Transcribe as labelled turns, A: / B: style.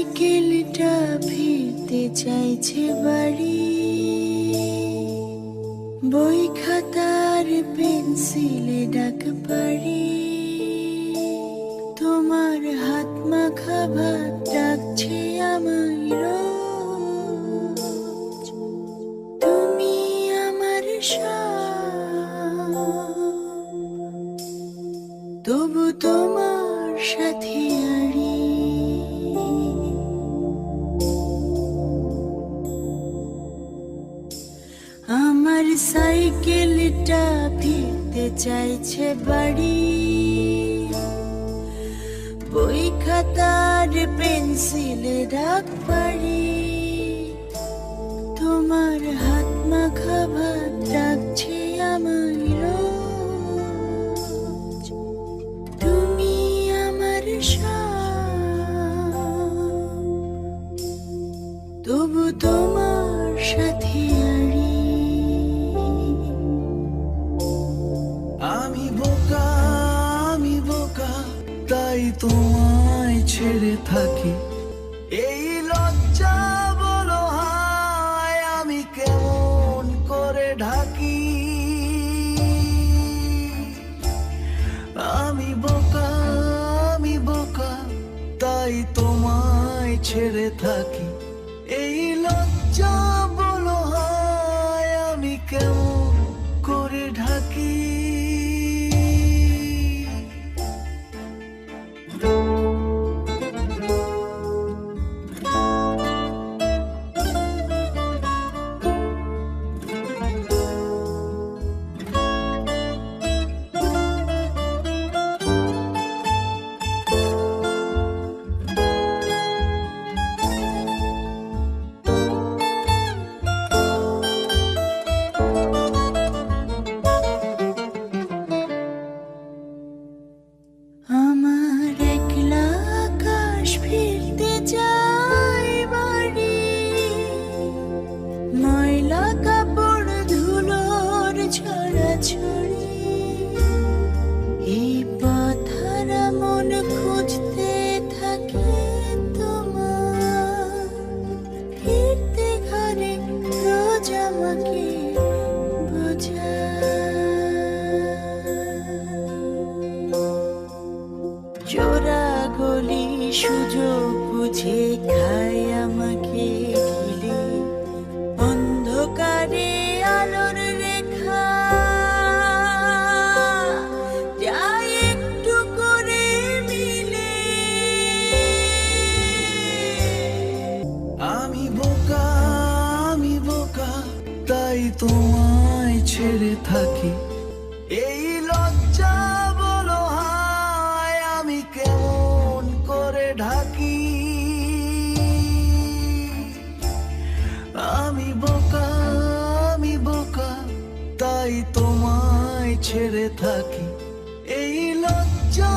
A: সাইকেলটা ফিরতে চাইছে বাড়ি, বই খাতার পেন্সিলে ডাক পারি, তোমার হাত মাখা ভাত ডাকছে আমায় রোজ। তুমি আমার তবু তোমার সাথে আড়ি। আমার সাইকেলটা ফিরতে চাইছে বাড়ি, বই খাতার পেন্সিলে ডাক পারি, তোমার হাত মাখা ভাত ডাকছে আমায় রোজ। তুমি আমার তবু তোমার সাথে আড়ি।
B: আমি বোকা তাই তোমায় ছেড়ে থাকি, এই লজ্জা বলো হায় আমি কেমন করে ঢাকি। আমি বোকা তাই তোমায় ছেড়ে থাকি, এই লজ্জা বলো হায় আমি কেমন করে ঢাকি।
A: আমার একলা আকাশ ফিরতে চাই বাড়ি, ময়লা কাপড় ধুলোর ছড়াছড়ি, এই পাথারা মন খুঁজতে থাকে তোমার, ফিরতে ঘরে রোজ আমাকে চোরা গলি সুযোগ বুঝে খায় আমাকে ঘিরে, অন্ধকারে আলোর রেখা যায় একটু করে মিলে।
B: আমি বোকা তাই তোমায় ছেড়ে থাকি, এই লজ্জা বলো হায় আমি কেমন করে ঢাকি। আমি বোকা তাই তোমায় ছেড়ে থাকি, এই লজ্জা